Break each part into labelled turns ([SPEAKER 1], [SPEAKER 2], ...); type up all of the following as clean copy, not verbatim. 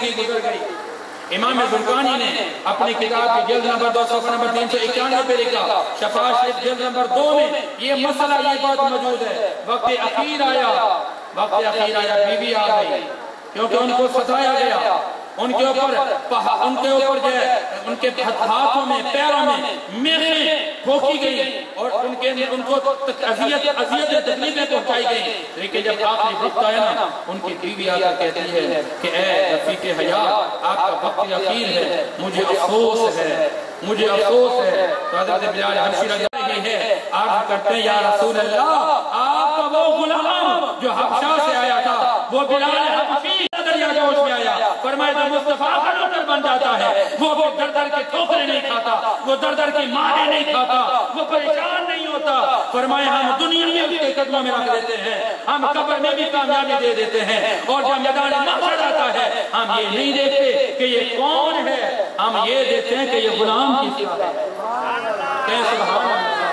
[SPEAKER 1] زندگی گزر گئی۔ امام زرقانی نے اپنی کتاب کی جلد نمبر 200 نمبر 391 پہ لکھا، شفاء شریف جلد نمبر 2 میں یہ مسئلہ یہ بات موجود ہے۔ وقت اخیر آیا، بیوی آ گئی، کیونکہ ان کو ستایا گیا، ان کے اوپر جو ہے ان کے ہاتھوں میں پیروں میں میخیں پھونکی گئی اور ان کو اذیت تکلیفیں پہنچائی گئی۔ لیکن جب آخری وقت آیا نا، ان کی بیوی آ کر کہتی ہے کہ اے رفیق حیات، آپ کا وقت اخیر ہے، مجھے افسوس ہے۔ تو حضرت بلال حبشی رضی اللہ عنہ ہے، عرض کرتے ہیں یا رسول اللہ، آپ کا وہ غلام جو حبشہ سے آیا تھا، وہ بلال حبشی دریا جوش میں آیا، فرمایا جو مصطفیٰ کا نوکر بن جاتا ہے، وہ در در کے ٹھوکریں نہیں کھاتا، وہ در در کی ماریں نہیں کھاتا، وہ پریشان نہیں ہوتا۔ فرمایا ہم دنیا میں اس کے قدموں میں رکھ دیتے ہیں، ہم قبر میں بھی کامیابی دے دیتے ہیں، اور جب میدان محشر آتا ہے ہم یہ نہیں دیکھتے کہ یہ کون ہے، ہم یہ دیکھتے ہیں کہ یہ غلام کس کا ہے۔ کہہ سبحان اللہ۔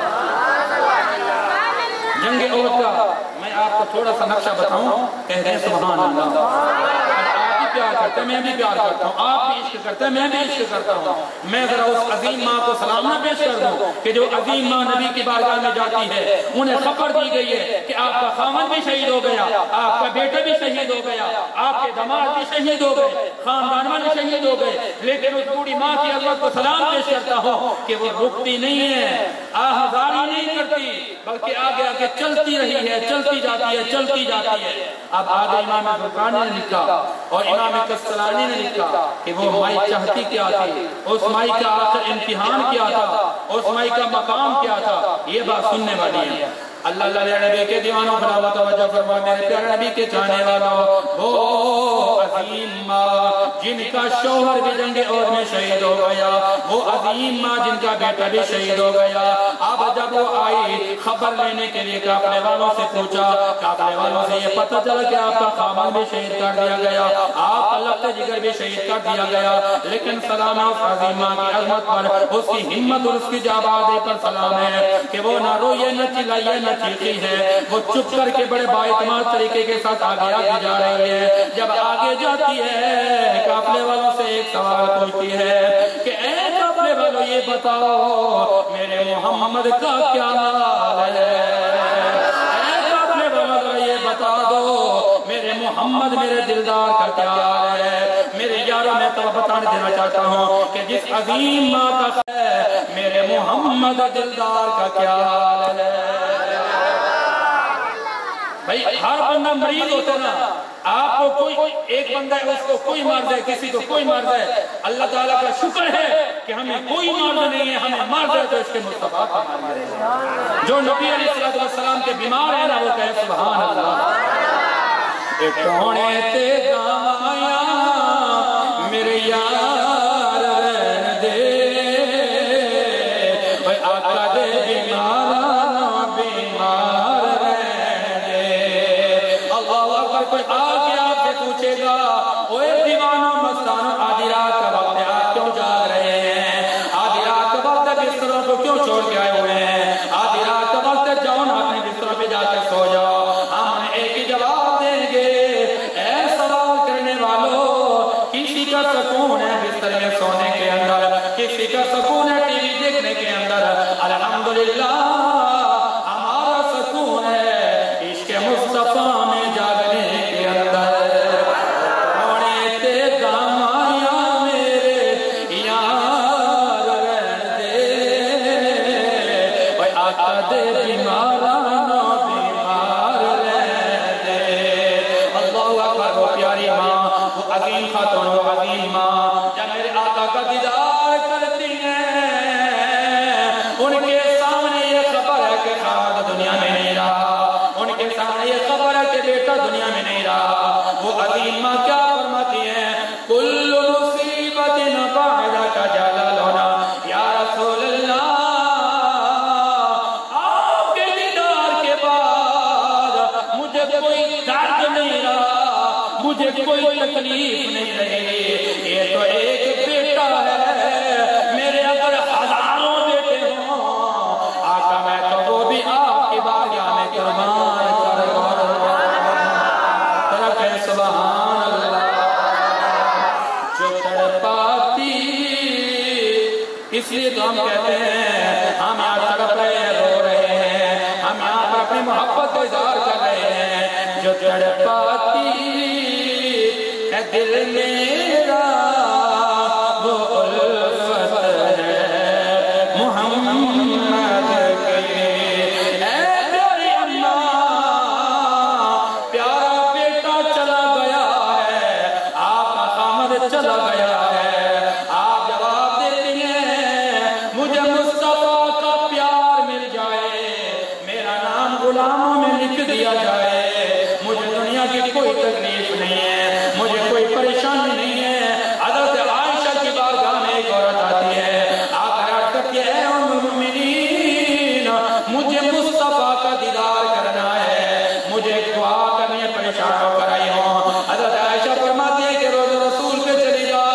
[SPEAKER 1] جنگ احد کا میں آپ کو تھوڑا سا نقشہ بتاؤں، کہہ رہے ہیں سبحان اللہ۔ پیار کرتے ہیں، میں بھی پیار کرتا ہوں، آپ بھی عشق کرتے ہیں، میں بھی عشق کرتا ہوں۔ میں ذرا اس عظیم ماں کو سلام نہ پیش کر دوں کہ جو عظیم ماں نبی کی بارگاہ میں جاتی ہے، انہیں خبر دی گئی ہے کہ آپ کا خامد بھی شہید ہو گیا، آپ کا بیٹا بھی شہید ہو گیا، آپ کے دماد بھی شہید ہو گئے، خاندان والے شہید ہو گئے، لیکن اس بوڑھی ماں کی عظمت کو سلام پیش کرتا ہوں کہ وہ رکتی نہیں ہے، آہذاری نہیں کرتی، بلکہ آگے آگے چلتی رہی ہے، چلتی جاتی ہے۔ اب آگے امام زرقانی نے لکھا اور امام کستلانی نے لکھا کہ وہ مائی چاہتی کیا تھی، اس مائی کا آخر امتحان کیا تھا، اس مائی کا مقام کیا تھا، یہ بات سننے والی ہے۔ اللہ علیہ نبی کے دیوانوں بھلا توجہ فرما، میرے پیارے نبی کے چاہنے والوں، وہ عظیم ماں جن کا شوہر بھی جنگ احد میں شہید ہو گیا، وہ عظیم ماں جن کا بیٹا بھی شہید ہو گیا، اب جب وہ آئی خبر لینے کے لیے قافلے والوں سے پوچھا، قافلے والوں سے یہ پتہ چلا کہ آپ کا خامد بھی شہید کر دیا گیا، آپ کا لخت جگر بھی شہید کر دیا گیا، لیکن سلام اس عظیم ماں کی عظمت پر، اس کی ہمت اور اس کی جانبازی پر سلام ہے کہ وہ نہ روئے نہ چلائے نہ چیخی ہے، وہ چپ کر کے بڑے باعتماد طریقے کے ساتھ آگے جا رہی ہے۔ جب آگے جاتی ہے قافلے والوں سے ایک سوال پوچھتی ہے کہ اے قافلے والوں یہ بتاؤ میرے محمد کا کیا حال ہے، اے قافلے والوں یہ بتا دو میرے محمد میرے دلدار کا کیا حال ہے۔ میرے یاروں میں تو بتانے دینا چاہتا ہوں کہ جس عظیم ماں کا ہے میرے محمد دلدار کا کیا حال ہے۔ بھائی ہر بندہ مریض ہوتا ہے نا، آپ کو کوئی ایک بندہ ہے اس کو کوئی مرض ہے، کسی کو کوئی مرض ہے، اللہ تعالیٰ کا شکر ہے کہ ہمیں کوئی مرض نہیں ہے، ہمیں مرض ہے تو اس کے مصطفیٰ کا مرض ہے۔ جو نبی علیہ السلام کے بیمار ہیں نا وہ کہے سبحان اللہ۔ ٹونے تے دایا میرے یار رہن دے، آقا دے بیمار رہن دے۔ اللہ اکبر۔ کوئی آگے آپ سے پوچھے گا اوے دیوانوں مستانوں آدھی رات کا وقت ہے آپ کیوں جا رہے ہیں، آدھی رات کا وقت ہے بستروں کو کیوں چھوڑ کے آئے ہوئے ہیں، آدھی رات کا وقت ہے جاؤ نا اپنے بستروں پہ جا کے سو جاؤ۔ ہم ایک ہی جواب دیں گے، اے سوال کرنے والوں، کسی کا سکون ہے بستر میں سونے کے اندر، کسی کا سکون ہے ٹی وی دیکھنے کے اندر، الحمدللہ ہمارا سکون ہے عشق مصطفیٰ میں جاگنے کے اندر۔ رونے تے دامایا میرے یار رہن دے، آقا دے بیمارانوں بیمار رہن دے۔ اللہ اکبر۔ وہ پیاری ماں، وہ عظیم خاتون، وہ عظیم ماں جب میرے آقا کا دیدار کرتی ہیں، ان کے سامنے یہ خبر ہے کہ خامد دنیا میں نہیں رہا، ان کے سامنے یہ خبر ہے کہ بیٹا دنیا میں نہیں رہا، وہ عظیم ماں کیا فرماتی ہیں، کل مصیبت بعدک جلالنا یا رسول اللہ، آپ کے دیدار کے بعد مجھے کوئی درد نہیں رہا، مجھے کوئی تکلیف نہیں رہی، یہ تو ایک بیٹا ہے، میرے اگر ہزاروں بیٹے ہوں آقا میں تو وہ بھی آپ کی بارگاہ میں قربان کر دوں۔ سبحان اللہ۔ اس لیے تو ہم کہتے ہیں ہم یہاں تڑپ رہے ہیں، رو رہے ہیں، ہم یہاں پر اپنی محبت کا اظہار کر رہے ہیں. جو تڑپاتی ہے دل میرا وہ الفت ہے محمد کی. اے پیاری اماں، پیارا بیٹا چلا گیا ہے، آپ کا خامد چلا گیا ہے، آپ جواب دیتی ہیں مجھے مصطفیٰ کا پیار مل جائے، میرا نام غلاموں میں لکھ دیا جائے، مجھے دنیا کی کوئی تکلیف نہیں ہے، مجھے کوئی پریشانی نہیں ہے. حضرت عائشہ کی بارگاہ میں ایک عورت آتی ہے، آ کر عرض کرتی ہے اے ام المؤمنین، مجھے مصطفیٰ کا دیدار کرنا ہے، مجھے ایک دعا کرنی ہے، پریشان ہو کر آئی ہوں. حضرت عائشہ فرماتی ہے کہ روز رسول پہ چلی جا،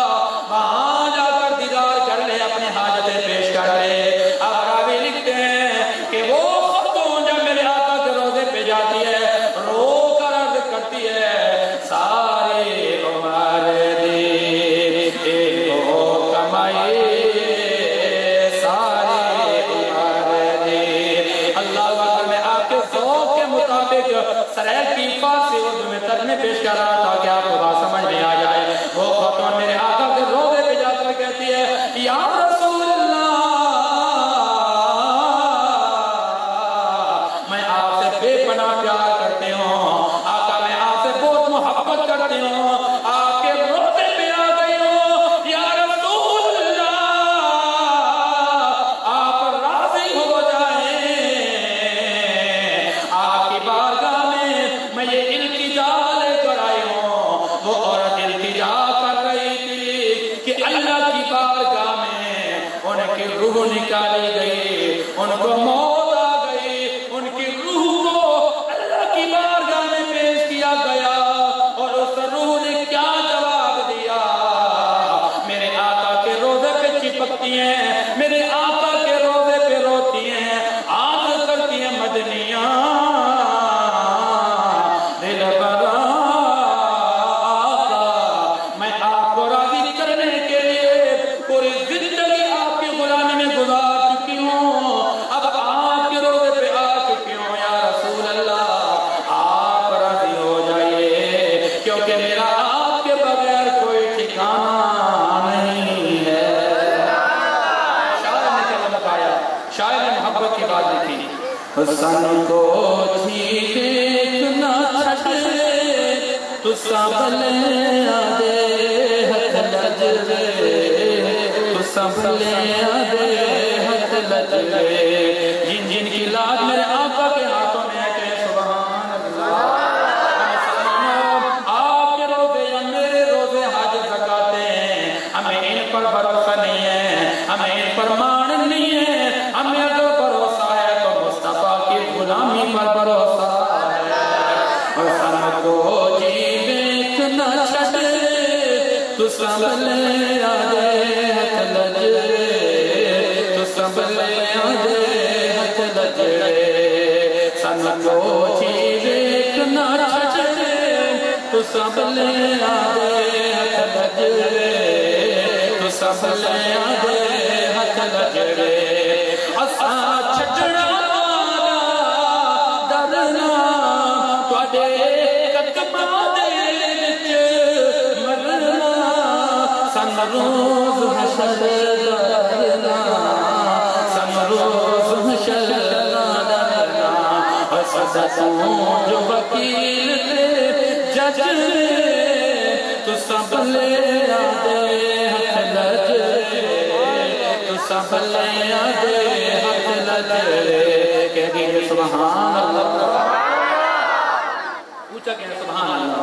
[SPEAKER 1] وہاں جا کر دیدار کر لے، اپنے حاجتیں پیش کر لے. اب راوی لکھتے ہیں کہ وہ خاتون جب میرے آقا کے روزے پہ جاتی ہے، رو کر عرض کرتی ہے ساری عمر دی ایک کمائی، ساری عمر دی. اللہ اکبر. میں آپ کے ذوق کے مطابق سریل کی فارسی اردو میں ترجمے پیش کر رہا تھا کہ آپ کو بات سمجھ میں آ جائے. وہ خاتون میرے آقا کے روزے پہ جا کر کہتی ہے یا رسول اللہ، میں آپ سے بے پناہ پیار کرتی ہوں، آقا میں آپ سے بہت محبت کرتی ہوں، آپ کے روزے پہ آ گئی ہوں، یا رسول اللہ آپ راضی ہو جائیں. آپ کی بارگاہ میں یہ التجا لے کر آئی ہوں. وہ عورت التجا کر رہی تھی کہ اللہ کی بارگاہ میں ان کی روح نکالی گئی، ان کو موت آ گئی، ان کی روح کو اللہ کی بارگاہ میں پیش کیا گیا، اور اس روح نے کیا جواب دیا؟ میرے آقا کے روزے پہ چپکتی ہیں، میرے آقا کے روزے پہ روتی ہیں، عرض کرتی ہیں مدنیاں دل برا آقا، میں آپ کو راضی کرنے کے لیے پوری زندگی آپ کی غلامی میں گزار چکی ہوں، اب آپ کے روزے پہ آ چکی ہوں، یا رسول اللہ آپ راضی ہو جائیے، کیونکہ میرا آپ کے بغیر کوئی ٹھکانہ نہیں ہے. شاعر نے کیا بتایا؟ شاعر نے محبت کی بات لکھی، حسن کو ٹھیک نہ چھڑے تو سنبھلے آدے ہتھ لجرے، تو سنبھلے آدے ہتھ لجرے. جن جن کی لاج میرے آقا کے ہاتھوں میں ہے کہ سبحان اللہ. آپ کے روزے یا میرے روزے حاجت زکاتے ہیں، ہمیں ان پر بھروسہ نہیں ہے، ہمیں ان پر مان نہیں ہے، ہمیں اگر بھروسہ ہے تو مصطفیٰ کی غلامی پر بھروسہ ہے. حسن کو جیوت نہ چھڑے تو سنبھلے آدے ہتھ لجرے، تو سنبھلے آدے ہتھ لجرے. سن کو جیوت نہ چھڑے تو سنبھلے آدے ہتھ لجرے، تو سنبھلے آدے ہتھ لجرے. اساں چھڑنا درنا تواڈے قدماں دے وچ مرنا، سن روز حشر درنا، سن روز حشر درنا. صدقوں جو وکیل تے جج نے تو سنبھلے آدے ہتھ لجرے، تو سنبھلے آدے ہتھ لجرے. کہہ دیجئے سبحان اللہ. پوچھا کہ سبحان اللہ.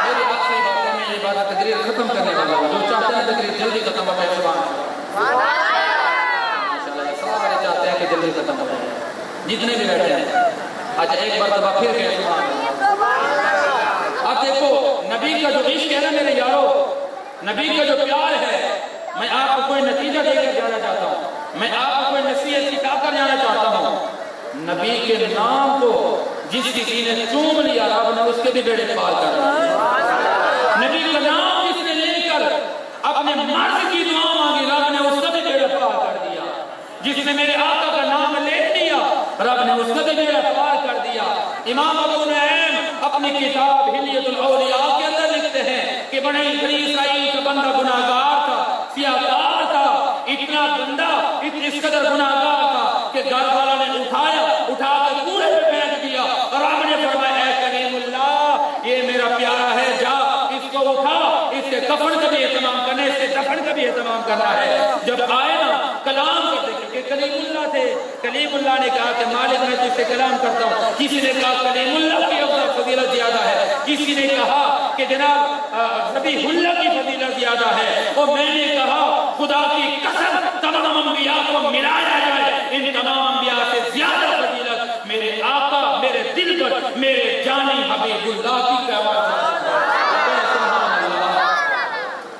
[SPEAKER 1] میری آخری باتیں میں یہ بات تقریر ختم کرنے والا ہوں، جو چاہتے ہیں تقریر جلدی ختم ہو جائے. سبحان اللہ. سارے چاہتے ہیں کہ جلدی ختم ہو جائے، جتنے بھی بیٹھے ہیں. اچھا ایک بار دبا پھر کہے سبحان اللہ. اب دیکھو نبی کا جو عشق ہے نا میرے یارو، نبی کا جو پیار ہے، میں آپ کو کوئی نتیجہ دے کر جانا چاہتا ہوں، میں آپ کو کوئی نصیحت سکھا کر جانا چاہتا ہوں. نبی کے نام کو جس کسی نے چوم لیا رب نے اس کے بھی بیڑے پار کر دیا. نبی کا نام جس نے لے کر اپنے مرد کی دعا مانگی رب نے اس کا بھی بیڑا میرے آقا کا نام لے لیا، رب نے اس قدر میرا پار کر دیا۔ امام ابو نعیم اپنی کتاب حلیۃ الاولیاء کے اندر لکھتے ہیں کہ بڑے بنی اسرائیل کا بندہ گناہگار تھا، سیاہکار تھا، اتنا گندا، اس قدر گناہگار تھا کہ گھر والا نے اٹھا کر کوڑے میں پھینک دیا، اور رب نے فرمایا اے کلیم اللہ یہ میرا پیارا ہے، جا اس کو اٹھا، اس کے کفن کا بھی اہتمام کرنا ہے، اس کے دفن کا بھی اہتمام کرنا ہے۔ جب آئے نا کلام کرتے کہ کلیم اللہ تھے، کلیم اللہ نے کہا کہ مالک میں تجھ سے کلام کرتا ہوں۔ کسی نے کہا کلیم اللہ کی افضل فضیلت زیادہ ہے، کسی نے کہا کہ جناب ذبیح اللہ کی فضیلت زیادہ ہے، اور میں نے کہا خدا کی قسم تمام انبیاء کو ملایا جائے، ان تمام انبیاء سے زیادہ فضیلت میرے آقا، میرے دل پر میرے جانی حبیب اللہ کی قیامت۔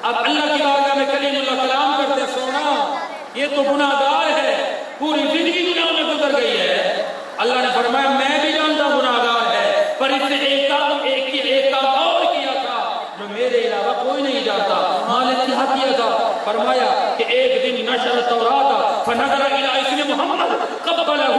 [SPEAKER 1] اب اللہ کی بارگاہ میں کلیم اللہ کلام کرتے سونا، یہ تو گناہگار ہے، پوری زندگی گناہ میں گزر گئی ہے۔ اللہ نے فرمایا میں بھی جانتا ہوں گناہگار ہے، پر اس نے ایک کام اور کیا تھا جو میرے علاوہ کوئی نہیں جانتا۔ مالک کیا کیا تھا؟ فرمایا کہ ایک دن نشر التوراۃ فنظر الی اسم محمد قبلہ،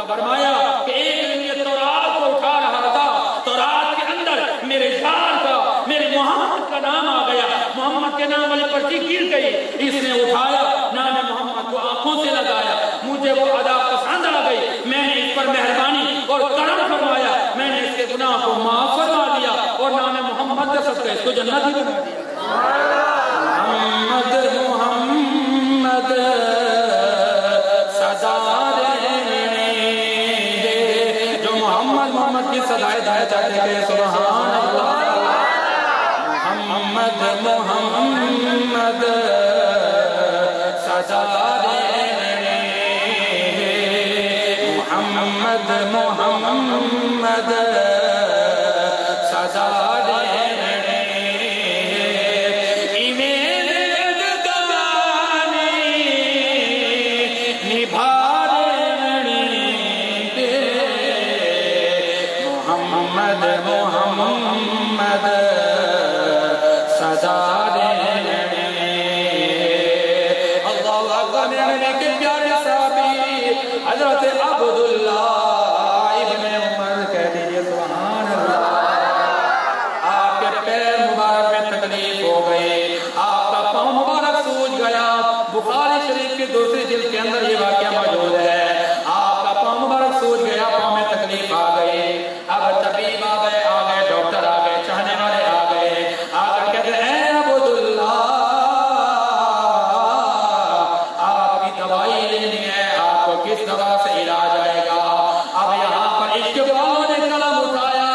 [SPEAKER 1] فرمایا کہ ایک دن یہ تورات کو اٹھا رہا تھا، تورات کے اندر میرے جان کا، میرے محمد کا نام آ گیا، محمد کے نام والی پرچی گر گئی، اس نے اٹھایا نام محمد کو آنکھوں سے لگایا، مجھے وہ ادا پسند آ گئی، میں نے اس پر مہربانی اور کرم فرمایا، میں نے اس کے گناہ کو معاف فرما دیا، اور نام محمد کا صدقہ اس کو جنت ہی بنا دیا۔ محمد محمد سزا دینے جو محمد محمد کی صدائے دائے چاہتے کہ سبحان اللہ۔ محمد محمد سزا دینے، محمد محمد سزا دینے، ایمین گدانی نبھا دینے، محمد محمد سزا دینے۔ اللہ اکبر، میرے نبی کے پیارے صحابی حضرت عبداللہ ابن عمر کہہ دیجئے سبحان اللہ۔ آپ کے پیر مبارک میں تکلیف ہو گئی، آپ کا پاؤں مبارک سوج گیا، بخاری شریف کی دوسری جلد کے اندر یہ واقعہ موجود ہے، آپ کا پاؤں مبارک سوج گیا، پاؤں میں تکلیف آ گئی، اب طبیب آ گئے، ڈاکٹر آ گئے، چاہنے والے آ گئے، آ کر کہتے ہیں اے عبداللہ آپ کی دوائی لینی ہے، آپ کو کس دوا سے علاج آئے گا؟ اب یہاں پر عشق والوں نے قلم اٹھایا،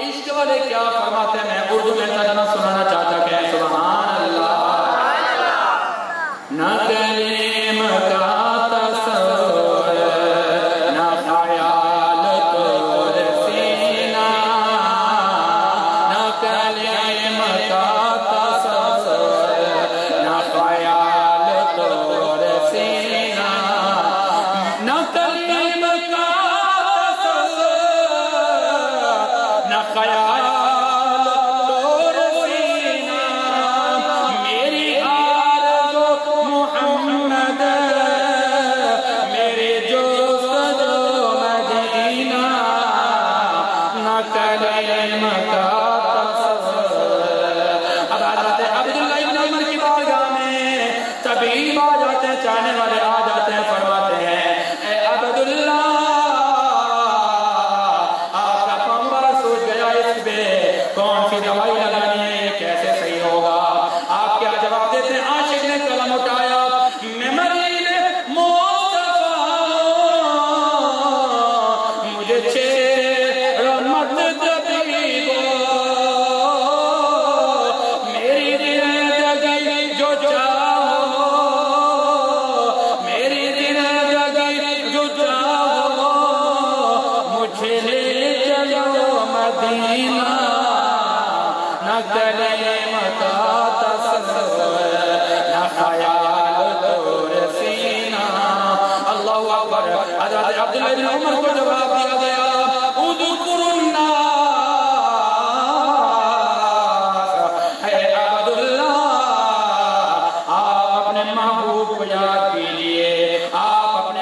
[SPEAKER 1] عشق والے کیا فرماتے ہیں، میں اردو میں ترجمہ سنانا چاہتا کہ سبحان اللہ۔ نہ کلیم کا تصور نہ خیال طور سینہ، نہ کلیم کا تصور نہ خیال طور سینہ، نہ کلیم کا تصور نہ خیال طور سینہ، میری آرزو محمد، میرے جوست مدینہ، نہ کلیم کا تصور۔ اب حضرت عبداللہ ابن عمر کی بارگاہ میں طبیب آ جاتے ہیں، چاہنے والے آ جاتے ہیں، فرماتے ہیں اے عبداللہ آپ کا پاؤں مبارک سوج گیا، اس پہ کون سی دوائی لگانی ہے، یہ کیسے صحیح ہوگا؟ آپ کیا جواب دیتے ہیں؟ عاشق نے قلم اٹھایا، میں مدینے مصطفیٰ مجھے چھیڑ مت طبیبو، میری زندگی جو چاہو، میری زندگی جو چاہو، مجھے لے چلو مدینہ، نہ کلیم کا تصور نہ خیال طور سینہ۔ اللہ اکبر، حضرت عبداللہ بن عمر کو جواب دیا گیا اذکر الناس، اے عبداللہ آپ اپنے محبوب کو یاد کیجئے، آپ اپنے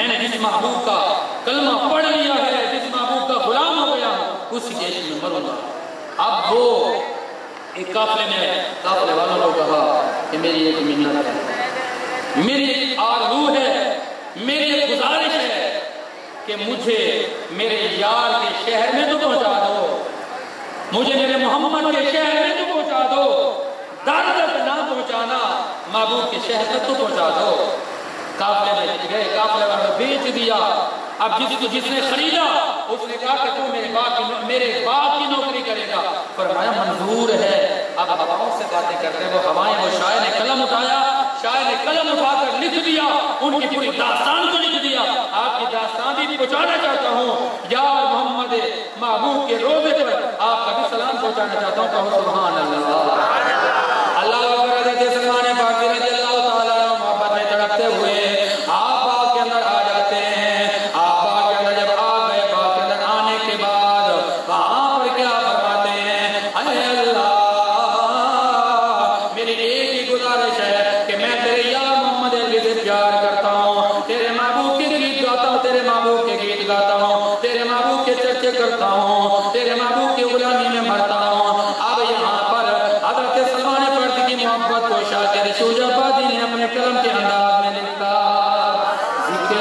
[SPEAKER 1] میں نے جس محبوب کا کلمہ پڑھ لیا ہے، جس محبوب کا غلام ہو گیا ہوں، اسی کے عشق میں مروں گا۔ اب وہ ایک قافلے میں قافلے والوں کو کہا کہ میری ایک منت ہے، میری ایک آرزو ہے، میری ایک گزارش ہے کہ مجھے میرے یار کے شہر میں تو پہنچا دو، مجھے میرے محمد کے شہر میں تو پہنچا دو، در تک نہ پہنچانا، محبوب کے شہر تک تو پہنچا دو۔ قافلے میں گئے، قافلے والوں بیچ دیا۔ اب جس نے خریدا اس نے کہا کہ تو میرے باپ کی نوکری کرے گا۔ فرمایا منظور ہے۔ اب ہواؤں سے باتیں کرتے ہیں، وہ ہوائیں، وہ شاعر نے قلم اٹھایا، شاعر نے قلم اٹھا کر لکھ دیا، ان کی پوری داستان کو لکھ دیا۔ آپ کی داستان بھی پہنچانا چاہتا ہوں، یار محمد محبوب کے روزے پر آپ کا بھی سلام پہنچانا چاہتا ہوں، کہو سبحان اللہ۔ اللہ اکبر۔ حضرت سلمان فارسی رضی اللہ تعالیٰ عنہ محبت میں تڑپتے ہوئے آپ باغ کے اندر آ جاتے ہیں۔ آپ باغ کے اندر جب آ گئے، باغ کے اندر آنے کے بعد وہاں پر کیا فرماتے ہیں؟ اے اللہ، میری ایک ہی گزارش ہے کہ میں تیرے یار محمد عربی سے پیار کرتا ہوں، تیرے محبوب کے گیت گاتا ہوں، تیرے محبوب کے گیت گاتا ہوں، تیرے محبوب کے چرچے کرتا ہوں، تیرے محبوب کی غلامی میں مرتا ہوں۔ اب یہاں پر حضرت سلمان فارسی کی محبت کو شاکر شوجابادی نے اپنے قلم کے انداز میں لکھا۔ ذکر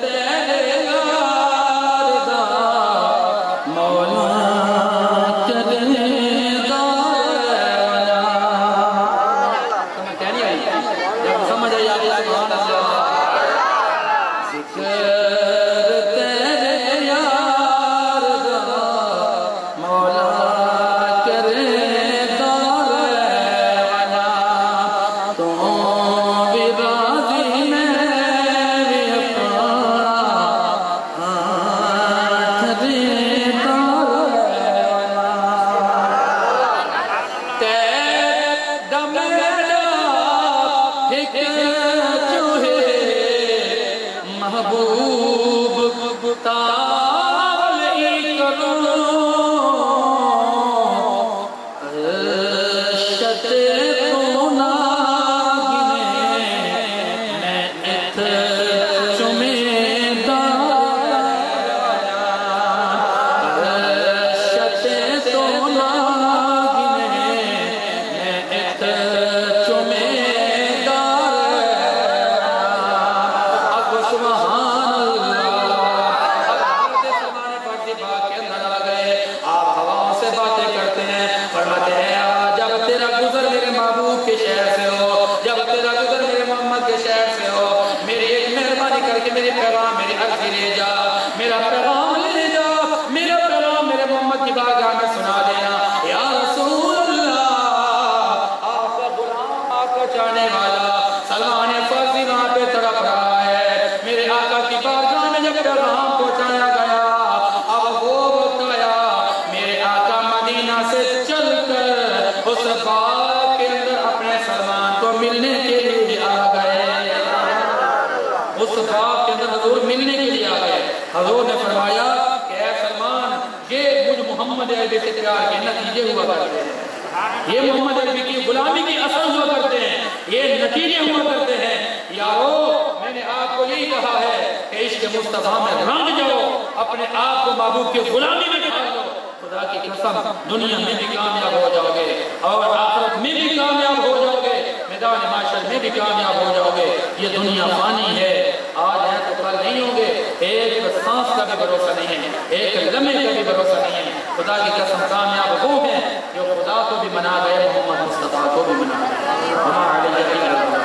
[SPEAKER 1] تیرے یار دا مولا کرے دا ونا۔ سمجھ کہنی آئی؟ جب سمجھ آئی آگے سبحان اللہ۔ ذکر تیرے یار دا مولا محبوب تاولی کرو ارشد تو نا گنے میں ات چمے دار ارشد تو نا گنے میں ات چمے میرے پیغام میرے عرض لے جا، میرا پیغام لے جا، میرا پیغام میرے محمد کی بارگاہ میں سنا دینا۔ یا رسول اللہ، آپ کا غلام، آپ کا چاہنے والا سلمان فارسی وہاں پہ تڑپ رہا ہے۔ میرے آقا کی بارگاہ میں جب پیغام پہنچایا گیا، اب وہ وقت آیا، میرے آقا مدینہ سے چل کر اس باغ کے اندر اپنے سلمان کو ملنے کے لیے آ گئے۔ اس باغ کے اندر حضور ملنے کے لیے آ گئے۔ حضور نے فرمایا کہ اے سلمان، یہ مجھ محمد عربی سے پیار کے نتیجے ہوا کرتے ہیں، یہ محمد عربی کی غلامی کی اثر ہوا کرتے ہیں، یہ نتیجے ہوا کرتے ہیں۔ یارو، میں نے آپ کو یہی کہا ہے کہ عشق مصطفیٰ میں رنگ جاؤ، اپنے آپ کو محبوب کی غلامی میں ڈال دو۔ خدا کی قسم، دنیا میں بھی کامیاب ہو جاؤ گے اور آخرت میں بھی کامیاب ہو جاؤ گے، میدان معاشر میں بھی کامیاب ہو جاؤ گے۔ یہ دنیا فانی ہے، آج ہے تو کل نہیں ہوں گے، ایک سانس کا بھی بھروسہ نہیں ہے، ایک لمحے کا بھی بھروسہ نہیں ہے۔ خدا کی قسم، کامیاب وہ ہیں جو خدا کو بھی منا گئے، محمد مصطفیٰ کو بھی منا گئے۔